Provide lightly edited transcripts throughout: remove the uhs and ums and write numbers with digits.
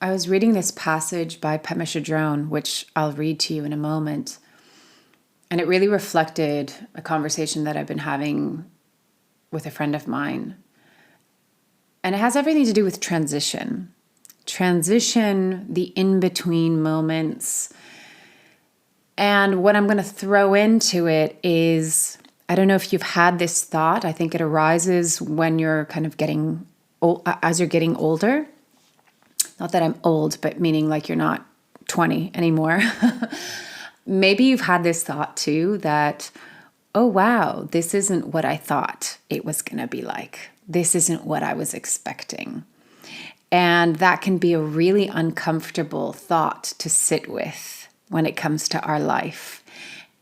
I was reading this passage by Pema, which I'll read to you in a moment. And it really reflected a conversation that I've been having with a friend of mine. And it has everything to do with transition. Transition, the in-between moments. And what I'm going to throw into it is, I don't know if you've had this thought. I think it arises when you're kind of getting old, as you're getting older. Not that I'm old, but meaning like you're not 20 anymore. Maybe you've had this thought too that, oh, wow, this isn't what I thought it was going to be like. This isn't what I was expecting. And that can be a really uncomfortable thought to sit with when it comes to our life.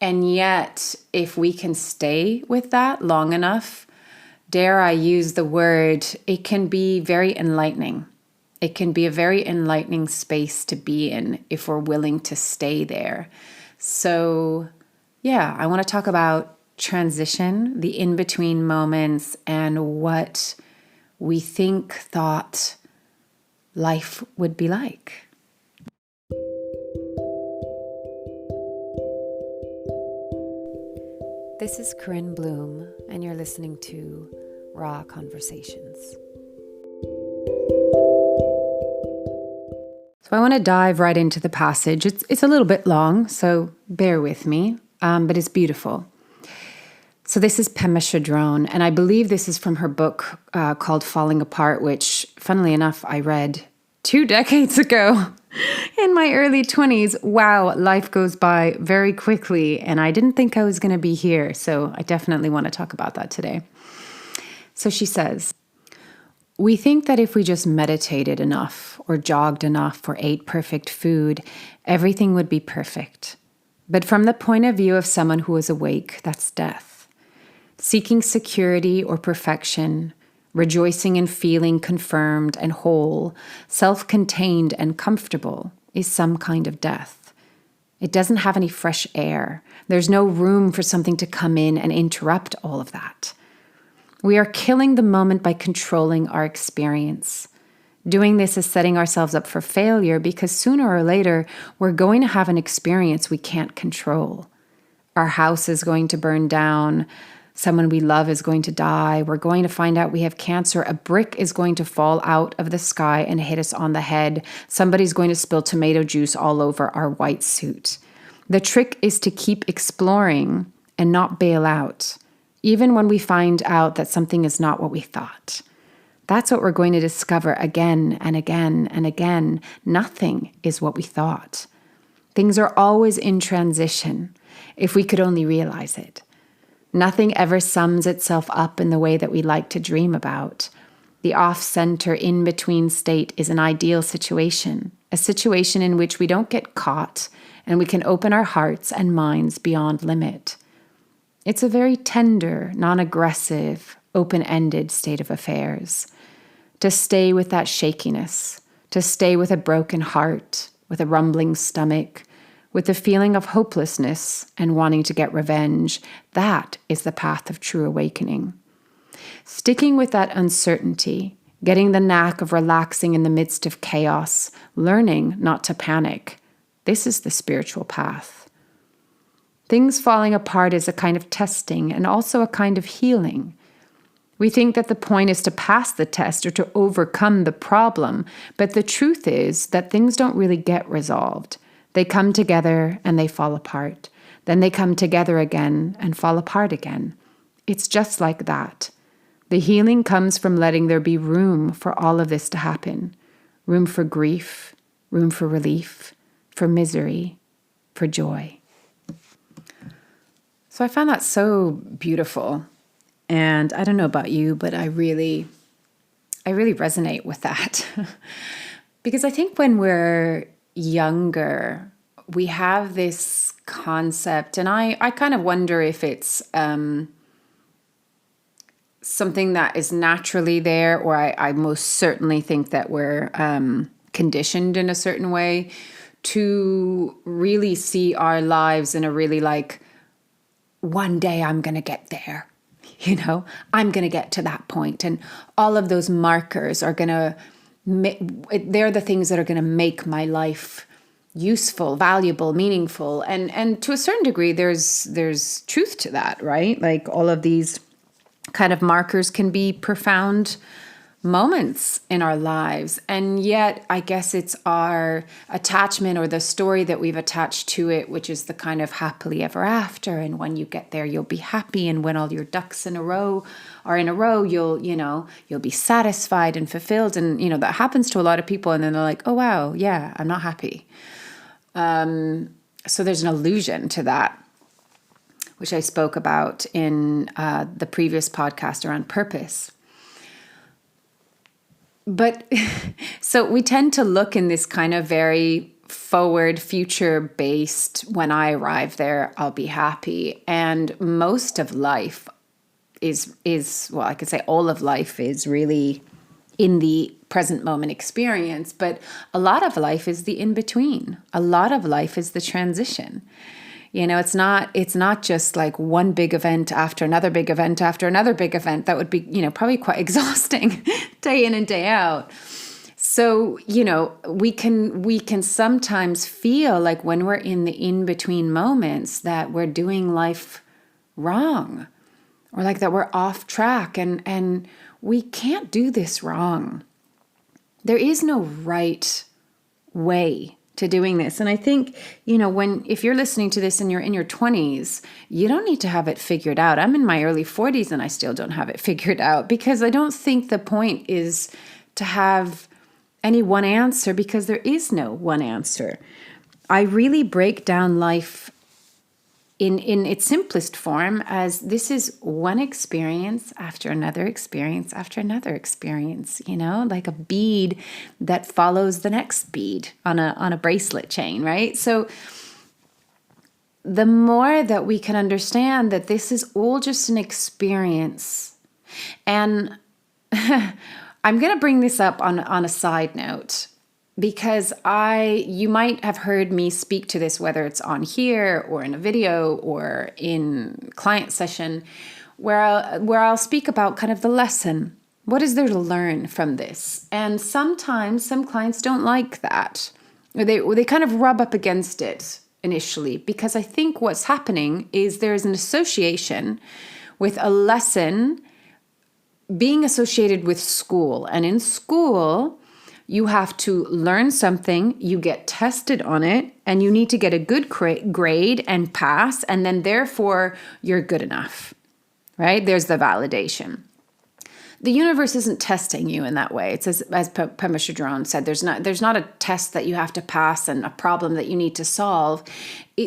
And yet, if we can stay with that long enough, dare I use the word, it can be very enlightening. It can be a very enlightening space to be in if we're willing to stay there. So, yeah, I want to talk about transition, the in-between moments, and what we thought life would be like. This is Corinne Bloom, and you're listening to Raw Conversations. So I want to dive right into the passage. It's a little bit long, so bear with me, but it's beautiful. So this is Pema, and I believe this is from her book called Falling Apart, which, funnily enough, I read 2 decades ago in my early 20s. Wow, life goes by very quickly, and I didn't think I was going to be here, so I definitely want to talk about that today. So she says, we think that if we just meditated enough or jogged enough or ate perfect food, everything would be perfect. But from the point of view of someone who is awake, that's death. Seeking security or perfection, rejoicing in feeling confirmed and whole, self-contained and comfortable, is some kind of death. It doesn't have any fresh air. There's no room for something to come in and interrupt all of that. We are killing the moment by controlling our experience. Doing this is setting ourselves up for failure because sooner or later, we're going to have an experience we can't control. Our house is going to burn down. Someone we love is going to die. We're going to find out we have cancer. A brick is going to fall out of the sky and hit us on the head. Somebody's going to spill tomato juice all over our white suit. The trick is to keep exploring and not bail out, even when we find out that something is not what we thought. That's what we're going to discover again and again and again. Nothing is what we thought. Things are always in transition, if we could only realize it. Nothing ever sums itself up in the way that we like to dream about. The off-center, in-between state is an ideal situation, a situation in which we don't get caught and we can open our hearts and minds beyond limit. It's a very tender, non-aggressive, open-ended state of affairs. To stay with that shakiness, to stay with a broken heart, with a rumbling stomach, with the feeling of hopelessness and wanting to get revenge, that is the path of true awakening. Sticking with that uncertainty, getting the knack of relaxing in the midst of chaos, learning not to panic, this is the spiritual path. Things falling apart is a kind of testing and also a kind of healing. We think that the point is to pass the test or to overcome the problem, but the truth is that things don't really get resolved. They come together and they fall apart. Then they come together again and fall apart again. It's just like that. The healing comes from letting there be room for all of this to happen. Room for grief, room for relief, for misery, for joy. So I found that so beautiful. And I don't know about you, but I really resonate with that. Because I think when we're younger, we have this concept, and I kind of wonder if it's something that is naturally there, or I most certainly think that we're conditioned in a certain way to really see our lives in a really like, one day I'm going to get there. I'm going to get to that point, and all of those markers are going to they're the things that are going to make my life useful, valuable, meaningful. And to a certain degree, there's truth to that, right? Like all of these kind of markers can be profound moments in our lives. And yet, I guess it's our attachment or the story that we've attached to it, which is the kind of happily ever after. And when you get there, you'll be happy. And when all your ducks in a row are in a row, you'll be satisfied and fulfilled. And, that happens to a lot of people. And then they're like, oh, wow, yeah, I'm not happy. So there's an illusion to that, which I spoke about in the previous podcast around purpose. But so we tend to look in this kind of very forward, future-based, when I arrive there, I'll be happy. And most of life is well, I could say all of life is really in the present moment experience, but a lot of life is the in-between. A lot of life is the transition. It's not just like one big event after another big event after another big event. That would be, probably quite exhausting day in and day out. So, we can sometimes feel like when we're in the in-between moments that we're doing life wrong, or like that we're off track, and we can't do this wrong. There is no right way to doing this. And I think, if you're listening to this and you're in your 20s, you don't need to have it figured out. I'm in my early 40s and I still don't have it figured out, because I don't think the point is to have any one answer, because there is no one answer. I really break down life in its simplest form as this is one experience after another experience after another experience, like a bead that follows the next bead on a bracelet chain, right? So the more that we can understand that this is all just an experience, and I'm going to bring this up on a side note, because you might have heard me speak to this, whether it's on here or in a video or in client session, where I'll speak about kind of the lesson. What is there to learn from this? And sometimes some clients don't like that, or they kind of rub up against it initially, because I think what's happening is there's an association with a lesson being associated with school. And in school, you have to learn something, you get tested on it, and you need to get a good grade and pass, and then therefore you're good enough, right? There's the validation. The universe isn't testing you in that way. It's as Pema Chodron said, there's not a test that you have to pass and a problem that you need to solve.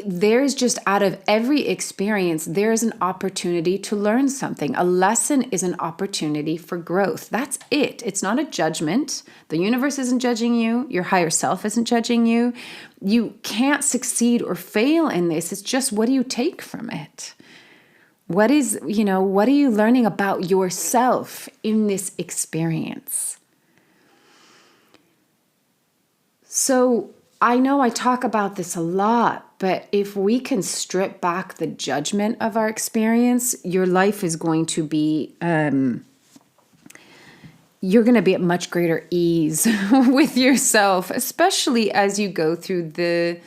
There's just, out of every experience, there's an opportunity to learn something. A lesson is an opportunity for growth. That's it. It's not a judgment. The universe isn't judging you. Your higher self isn't judging you. You can't succeed or fail in this. It's just, what do you take from it? What are you learning about yourself in this experience? So I know I talk about this a lot, but if we can strip back the judgment of our experience, your life is going to be, you're going to be at much greater ease with yourself, especially as you go through the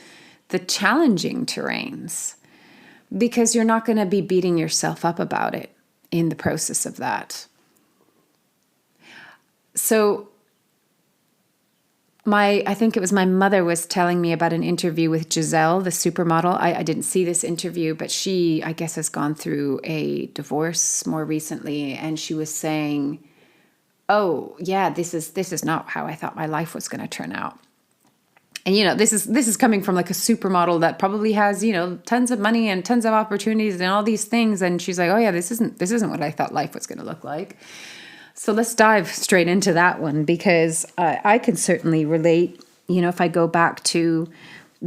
challenging terrains. Because you're not going to be beating yourself up about it in the process of that. So I think it was my mother was telling me about an interview with Giselle, the supermodel. I didn't see this interview, but she, I guess, has gone through a divorce more recently. And she was saying, oh, yeah, this is not how I thought my life was going to turn out. And, this is coming from like a supermodel that probably has, tons of money and tons of opportunities and all these things. And she's like, oh yeah, this isn't what I thought life was going to look like. So let's dive straight into that one, because I can certainly relate, if I go back to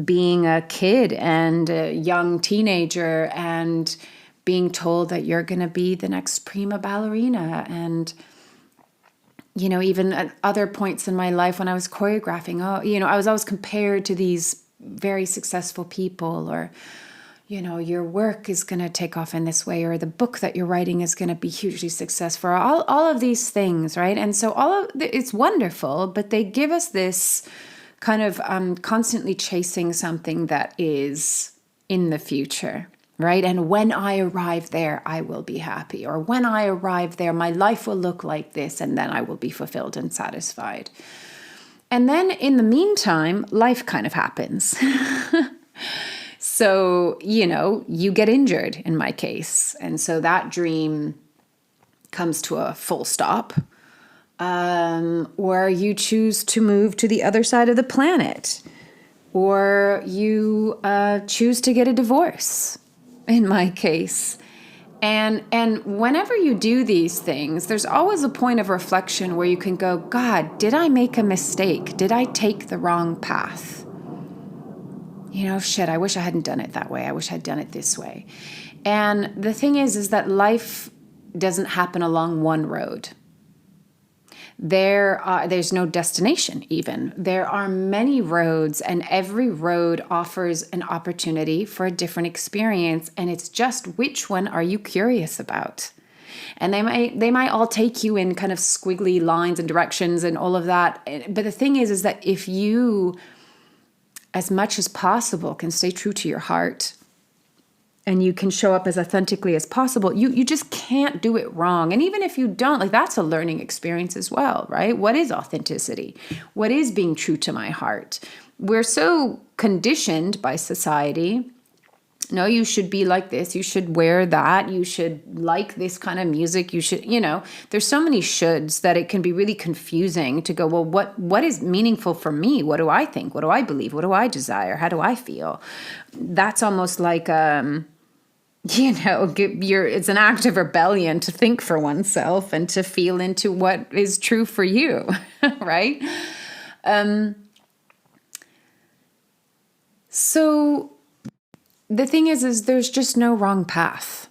being a kid and a young teenager and being told that you're going to be the next prima ballerina, and even at other points in my life when I was choreographing, I was always compared to these very successful people, or, your work is going to take off in this way, or the book that you're writing is going to be hugely successful, all of these things, right? And so it's wonderful, but they give us this kind of constantly chasing something that is in the future, right? And when I arrive there, I will be happy. Or when I arrive there, my life will look like this, and then I will be fulfilled and satisfied. And then in the meantime, life kind of happens. So, you get injured in my case. And so that dream comes to a full stop. Or you choose to move to the other side of the planet. Or you choose to get a divorce, in my case. And whenever you do these things, there's always a point of reflection where you can go, God, did I make a mistake? Did I take the wrong path? I wish I hadn't done it that way. I wish I'd done it this way. And the thing is that life doesn't happen along one road. There's no destination even. There are many roads, and every road offers an opportunity for a different experience. And it's just, which one are you curious about? And they might all take you in kind of squiggly lines and directions and all of that. But the thing is that if you, as much as possible, can stay true to your heart, and you can show up as authentically as possible, you just can't do it wrong. And even if you don't, that's a learning experience as well, right? What is authenticity? What is being true to my heart? We're so conditioned by society. No, you should be like this. You should wear that. You should like this kind of music. You should, there's so many shoulds that it can be really confusing to go, well, what is meaningful for me? What do I think? What do I believe? What do I desire? How do I feel? That's almost like, it's an act of rebellion to think for oneself and to feel into what is true for you, right? So the thing is there's just no wrong path.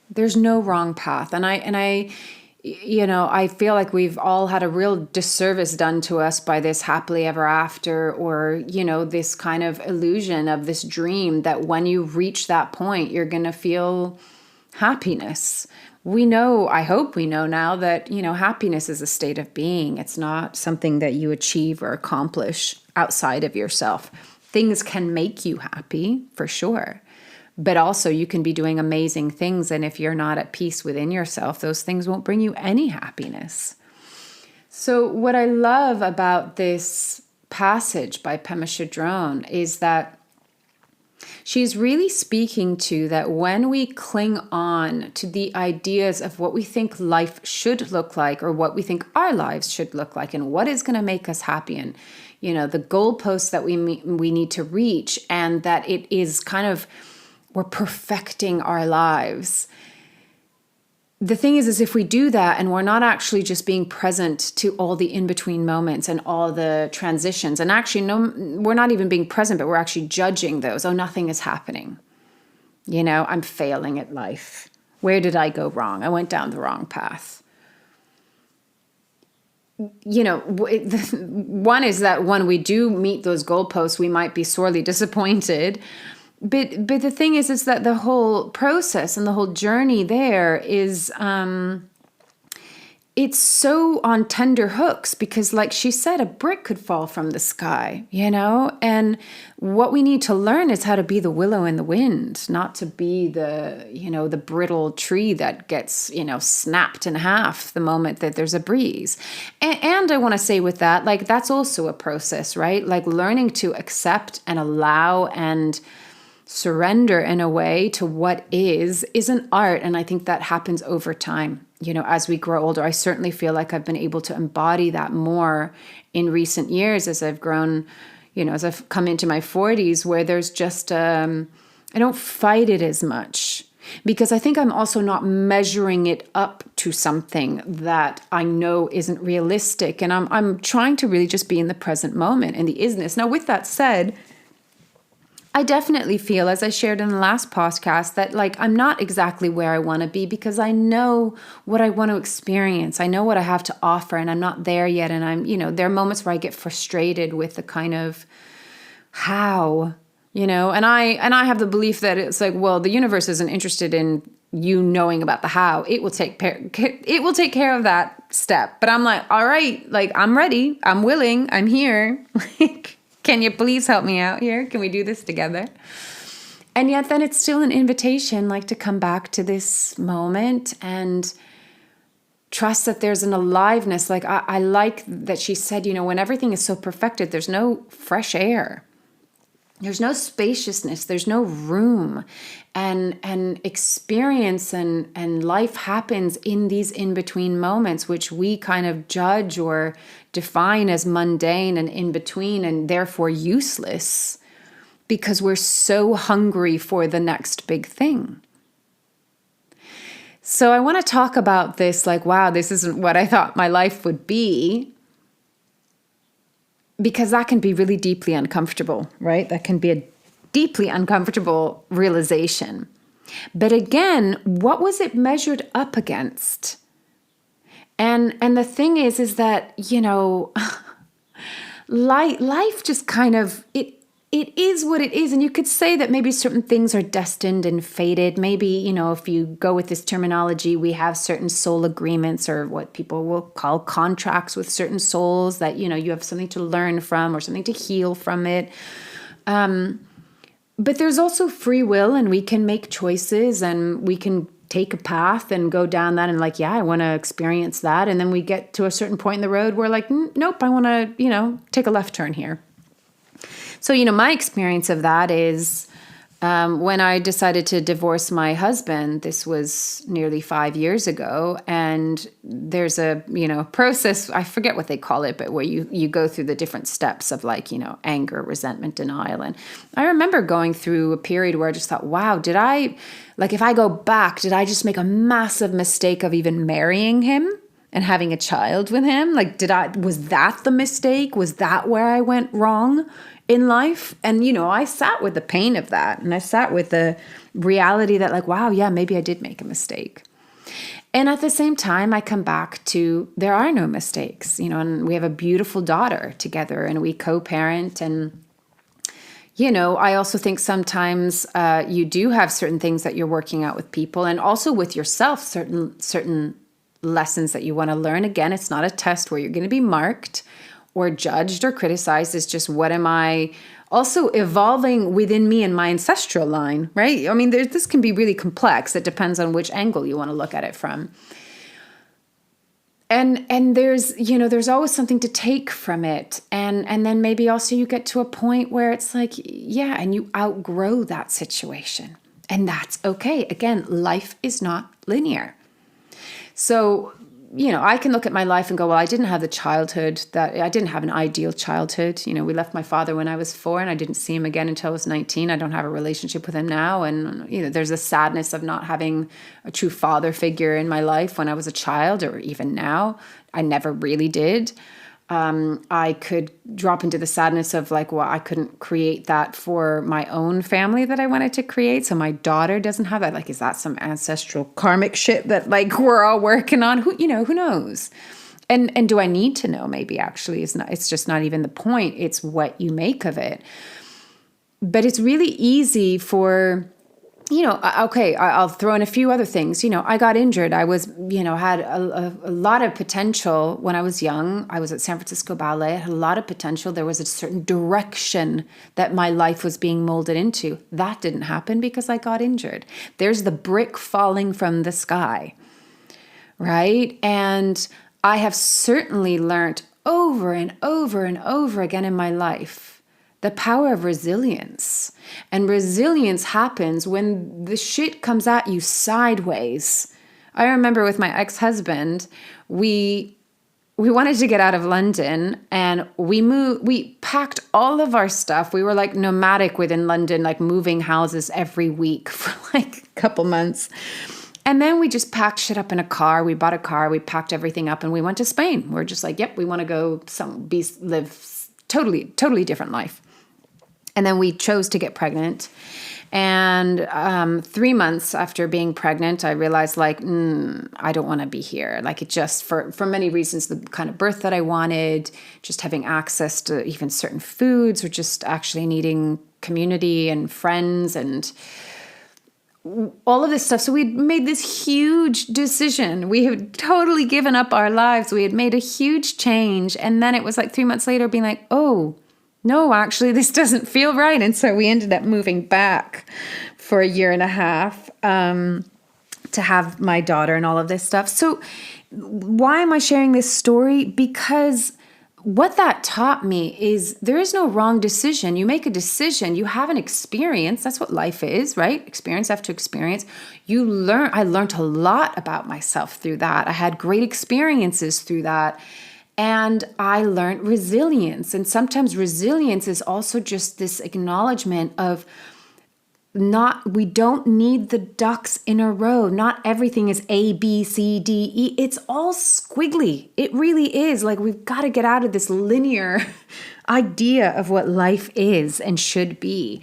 There's no wrong path. And I feel like we've all had a real disservice done to us by this happily ever after, or, this kind of illusion of this dream that when you reach that point, you're going to feel happiness. I hope we know now that, happiness is a state of being. It's not something that you achieve or accomplish outside of yourself. Things can make you happy, for sure. But also you can be doing amazing things. And if you're not at peace within yourself, those things won't bring you any happiness. So what I love about this passage by Pema Chodron is that she's really speaking to that when we cling on to the ideas of what we think life should look like, or what we think our lives should look like, and what is going to make us happy, and the goalposts that we need to reach, and that it is kind of, we're perfecting our lives. The thing is if we do that and we're not actually just being present to all the in-between moments and all the transitions, and actually we're not even being present, but we're actually judging those. Oh, nothing is happening. I'm failing at life. Where did I go wrong? I went down the wrong path. One is that when we do meet those goalposts, we might be sorely disappointed. But the thing is that the whole process and the whole journey there is, it's so on tender hooks, because like she said, a brick could fall from the sky, and what we need to learn is how to be the willow in the wind, not to be the brittle tree that gets, snapped in half the moment that there's a breeze. And I want to say with that, that's also a process, right? Learning to accept and allow and surrender in a way to what is an art. And I think that happens over time. As we grow older, I certainly feel like I've been able to embody that more in recent years as I've grown, as I've come into my 40s, where there's just, I don't fight it as much, because I think I'm also not measuring it up to something that I know isn't realistic. And I'm trying to really just be in the present moment, in the isness. Now, with that said, I definitely feel, as I shared in the last podcast, that I'm not exactly where I want to be, because I know what I want to experience. I know what I have to offer, and I'm not there yet. And there are moments where I get frustrated with the kind of how, And I have the belief that it's like, well, the universe isn't interested in you knowing about the how. It will take care of that step. But I'm like, all right, like, I'm ready, I'm willing, I'm here. Like, can you please help me out here? Can we do this together? And yet then it's still an invitation, like, to come back to this moment and trust that there's an aliveness. Like, I like that she said, when everything is so perfected, there's no fresh air. There's no spaciousness. There's no room. And experience and life happens in these in-between moments, which we kind of judge or define as mundane and in-between and therefore useless because we're so hungry for the next big thing. So I want to talk about this, like, wow, this isn't what I thought my life would be, because that can be really deeply uncomfortable, right? That can be a deeply uncomfortable realization. But again, what was it measured up against? And the thing is that, life just kind of, it is what it is. And you could say that maybe certain things are destined and fated. Maybe, if you go with this terminology, we have certain soul agreements or what people will call contracts with certain souls that, you have something to learn from or something to heal from it. But there's also free will, and we can make choices and we can take a path and go down that and like, yeah, I want to experience that. And then we get to a certain point in the road where like, nope, I want to, take a left turn here. So, my experience of that is when I decided to divorce my husband. This was nearly 5 years ago. And there's a, process, I forget what they call it, but where you go through the different steps of like, anger, resentment, denial. And I remember going through a period where I just thought, wow, if I go back, did I just make a massive mistake of even marrying him and having a child with him? Like, was that the mistake? Was that where I went wrong in life? And, I sat with the pain of that. And I sat with the reality that like, wow, yeah, maybe I did make a mistake. And at the same time, I come back to, there are no mistakes, and we have a beautiful daughter together and we co-parent. And, I also think sometimes you do have certain things that you're working out with people and also with yourself, certain lessons that you want to learn. Again, it's not a test where you're going to be marked or judged or criticized. It's just, what am I also evolving within me and my ancestral line, right? I mean, this can be really complex. It depends on which angle you want to look at it from. And there's always something to take from it. And then maybe also you get to a point where it's like, yeah, and you outgrow that situation. And that's okay. Again, life is not linear. So, I can look at my life and go, well, I didn't have the childhood I didn't have an ideal childhood. We left my father when I was 4 and I didn't see him again until I was 19. I don't have a relationship with him now. And, there's a sadness of not having a true father figure in my life when I was a child, or even now. I never really did. I could drop into the sadness of like, well, I couldn't create that for my own family that I wanted to create. So my daughter doesn't have that. Like, is that some ancestral karmic shit that like we're all working on? Who knows? And do I need to know? Maybe actually it's just not even the point. It's what you make of it. But it's really easy for, okay, I'll throw in a few other things. I got injured. I was, had a lot of potential when I was young. I was at San Francisco Ballet. I had a lot of potential. There was a certain direction that my life was being molded into. That didn't happen because I got injured. There's the brick falling from the sky, right? And I have certainly learned over and over and over again in my life the power of resilience. And resilience happens when the shit comes at you sideways. I remember with my ex-husband, we wanted to get out of London and we packed all of our stuff. We were like nomadic within London, like moving houses every week for like a couple months. And then we just packed shit up in a car. We bought a car, we packed everything up and we went to Spain. We're just like, yep, we want to go live totally different life. And then we chose to get pregnant. And 3 months after being pregnant, I realized like, I don't want to be here. Like it just, for many reasons, the kind of birth that I wanted, just having access to even certain foods or just actually needing community and friends and all of this stuff. So we'd made this huge decision. We had totally given up our lives. We had made a huge change. And then it was like 3 months later being like, oh, no, actually, this doesn't feel right. And so we ended up moving back for a year and a half to have my daughter and all of this stuff. So why am I sharing this story? Because what that taught me is there is no wrong decision. You make a decision, you have an experience. That's what life is, right? Experience after experience. I learned a lot about myself through that. I had great experiences through that. And I learned resilience. And sometimes resilience is also just this acknowledgement of we don't need the ducks in a row. Not everything is A, B, C, D, E. It's all squiggly. It really is. Like, we've got to get out of this linear idea of what life is and should be.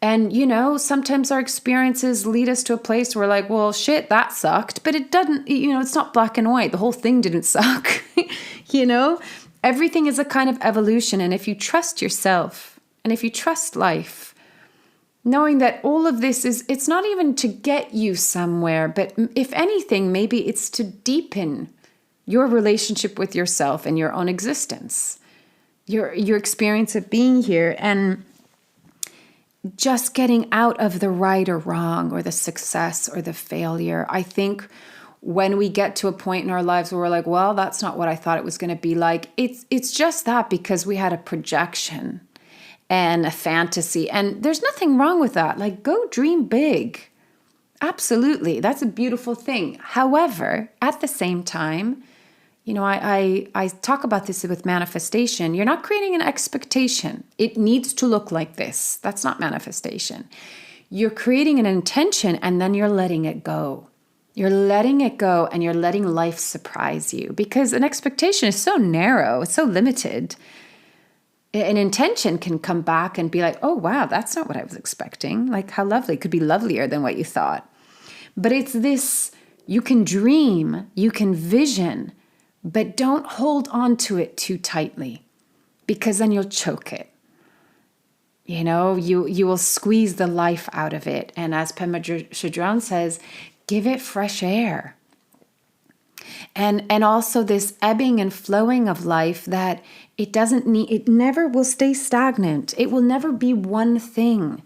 And, sometimes our experiences lead us to a place where we're like, well, shit, that sucked. But it doesn't, it's not black and white. The whole thing didn't suck. Everything is a kind of evolution. And if you trust yourself and if you trust life, knowing that all of this it's not even to get you somewhere, but if anything, maybe it's to deepen your relationship with yourself and your own existence, your experience of being here, and just getting out of the right or wrong or the success or the failure. I think when we get to a point in our lives where we're like, well, that's not what I thought it was going to be like, it's just that because we had a projection and a fantasy. And there's nothing wrong with that. Like, go dream big. Absolutely. That's a beautiful thing. However, at the same time, I talk about this with manifestation. You're not creating an expectation. It needs to look like this. That's not manifestation. You're creating an intention and then you're letting it go. You're letting it go and you're letting life surprise you, because an expectation is so narrow. It's so limited. An intention can come back and be like, oh, wow, that's not what I was expecting. Like, how lovely. It could be lovelier than what you thought. But it's this, you can dream, you can vision, but don't hold on to it too tightly, because then you'll choke it. You will squeeze the life out of it. And as Pema Chodron says, give it fresh air. And also this ebbing and flowing of life, that it never will stay stagnant. It will never be one thing.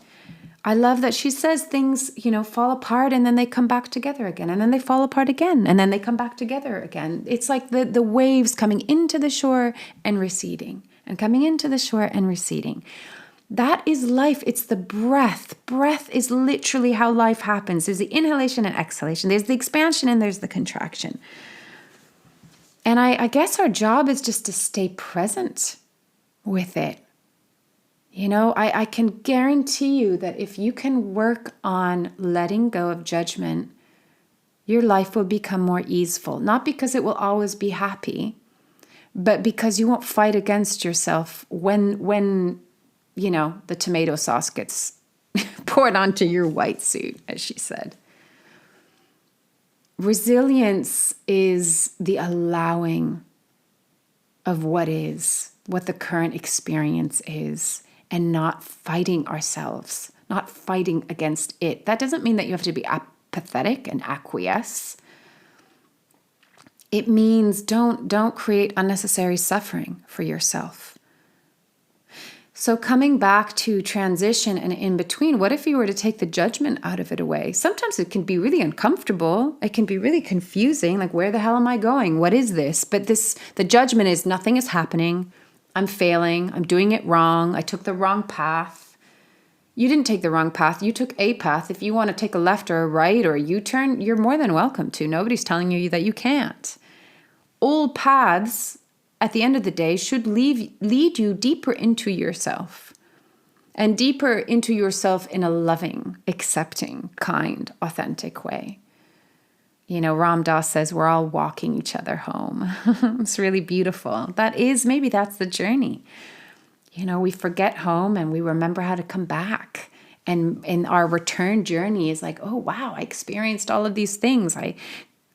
I love that she says things, fall apart and then they come back together again, and then they fall apart again, and then they come back together again. It's like the waves coming into the shore and receding, and coming into the shore and receding. That is life. It's the breath. Breath is literally how life happens. There's the inhalation and exhalation. There's the expansion and there's the contraction. And I guess our job is just to stay present with it. I can guarantee you that if you can work on letting go of judgment, your life will become more easeful. Not because it will always be happy, but because you won't fight against yourself when the tomato sauce gets poured onto your white suit, as she said. Resilience is the allowing of what is, what the current experience is, and not fighting ourselves, not fighting against it. That doesn't mean that you have to be apathetic and acquiesce. It means don't create unnecessary suffering for yourself. So coming back to transition and in between, what if you were to take the judgment out of it away? Sometimes it can be really uncomfortable. It can be really confusing. Like, where the hell am I going? What is this? But the judgment is nothing is happening. I'm failing. I'm doing it wrong. I took the wrong path. You didn't take the wrong path. You took a path. If you want to take a left or a right or a U-turn, you're more than welcome to. Nobody's telling you that you can't. All paths, at the end of the day, should lead you deeper into yourself, and deeper into yourself in a loving, accepting, kind, authentic way. Ram Dass says we're all walking each other home. It's really beautiful. Maybe that's the journey. We forget home and we remember how to come back. And our return journey is like, oh, wow, I experienced all of these things. I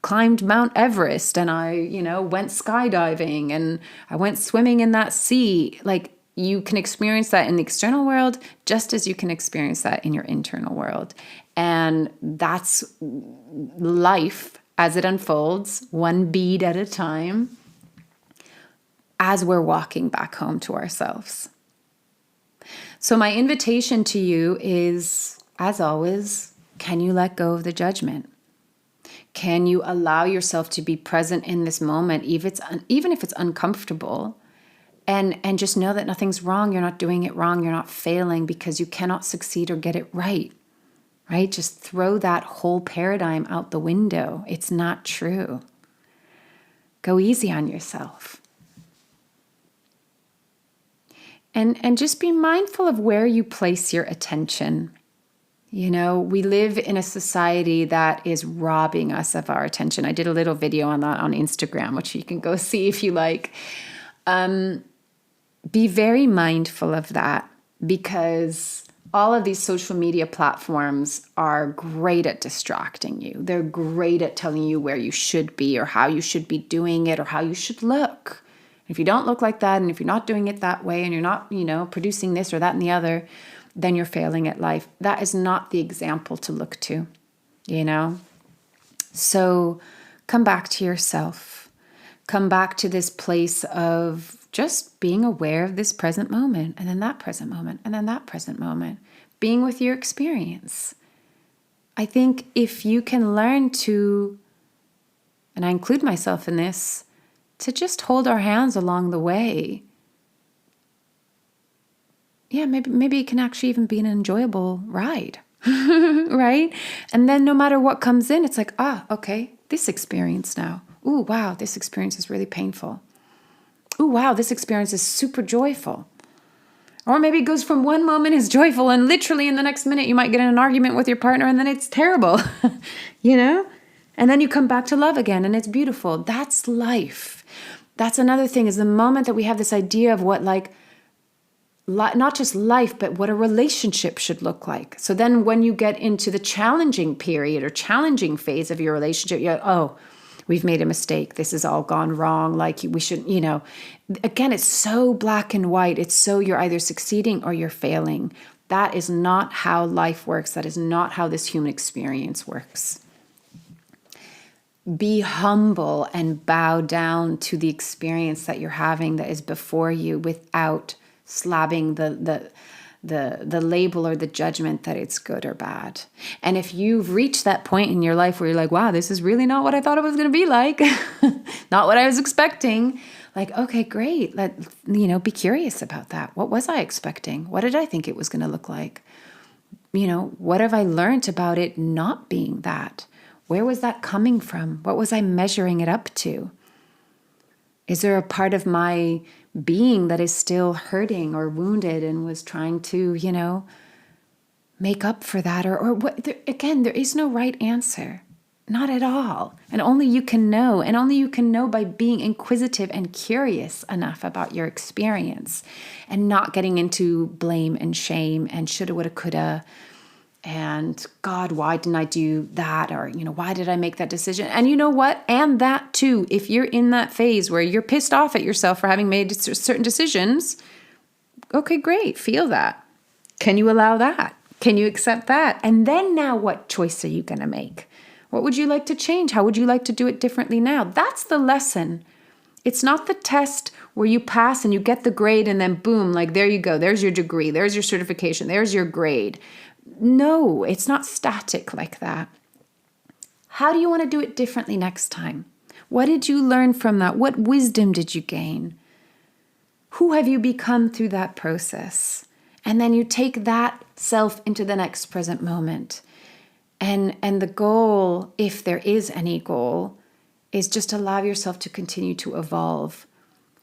climbed Mount Everest and I, went skydiving and I went swimming in that sea. Like, You can experience that in the external world just as you can experience that in your internal world. And that's life as it unfolds, one bead at a time, as we're walking back home to ourselves. So my invitation to you is, as always, can you let go of the judgment? Can you allow yourself to be present in this moment, even if it's uncomfortable, and just know that nothing's wrong. You're not doing it wrong. You're not failing because you cannot succeed or get it right? Just throw that whole paradigm out the window. It's not true. Go easy on yourself. And just be mindful of where you place your attention. We live in a society that is robbing us of our attention. I did a little video on that on Instagram, which you can go see if you like. Be very mindful of that, because all of these social media platforms are great at distracting you. They're great at telling you where you should be or how you should be doing it or how you should look. If you don't look like that, and if you're not doing it that way, and you're not, producing this or that and the other, then you're failing at life. That is not the example to look to, So come back to yourself. Come back to this place of just being aware of this present moment, and then that present moment, and then that present moment. Being with your experience. I think if you can learn to, and I include myself in this, to just hold our hands along the way. Yeah, maybe it can actually even be an enjoyable ride, right? And then no matter what comes in, it's like, okay, this experience now. Ooh, wow, this experience is really painful. Ooh, wow, this experience is super joyful. Or maybe it goes from one moment is joyful and literally in the next minute you might get in an argument with your partner and then it's terrible, And then you come back to love again and it's beautiful. That's life. That's another thing, is the moment that we have this idea of what not just life, but what a relationship should look like. So then when you get into the challenging period or challenging phase of your relationship, you're like, we've made a mistake. This has all gone wrong. We should, again, it's so black and white. It's so you're either succeeding or you're failing. That is not how life works. That is not how this human experience works. Be humble and bow down to the experience that you're having that is before you, without slapping the label or the judgment that it's good or bad. And if you've reached that point in your life where you're like, wow, this is really not what I thought it was going to be like, not what I was expecting, okay, great. Be curious about that. What was I expecting? What did I think it was going to look like? What have I learned about it not being that? Where was that coming from? What was I measuring it up to? Is there a part of my being that is still hurting or wounded and was trying to, make up for that? Or what? Again, there is no right answer. Not at all. And only you can know. And only you can know by being inquisitive and curious enough about your experience and not getting into blame and shame and shoulda, woulda, coulda. And God, why didn't I do that? Or, why did I make that decision? And you know what? And that too, if you're in that phase where you're pissed off at yourself for having made certain decisions, okay, great. Feel that. Can you allow that? Can you accept that? And then now what choice are you going to make? What would you like to change? How would you like to do it differently now? That's the lesson. It's not the test where you pass and you get the grade and then boom, there you go. There's your degree. There's your certification. There's your grade. No, it's not static like that. How do you want to do it differently next time? What did you learn from that? What wisdom did you gain? Who have you become through that process? And then you take that self into the next present moment. And the goal, if there is any goal, is just allow yourself to continue to evolve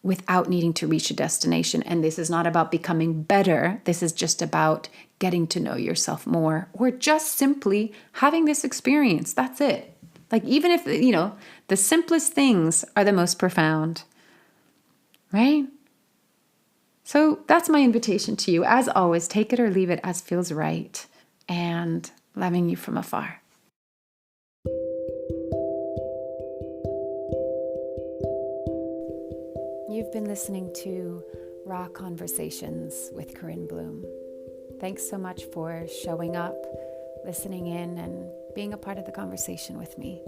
without needing to reach a destination. And this is not about becoming better. This is just about getting to know yourself more, or just simply having this experience. That's it. Even if, the simplest things are the most profound, right? So that's my invitation to you. As always, take it or leave it as feels right, and loving you from afar. You've been listening to Raw Conversations with Corinne Bloom. Thanks so much for showing up, listening in, and being a part of the conversation with me.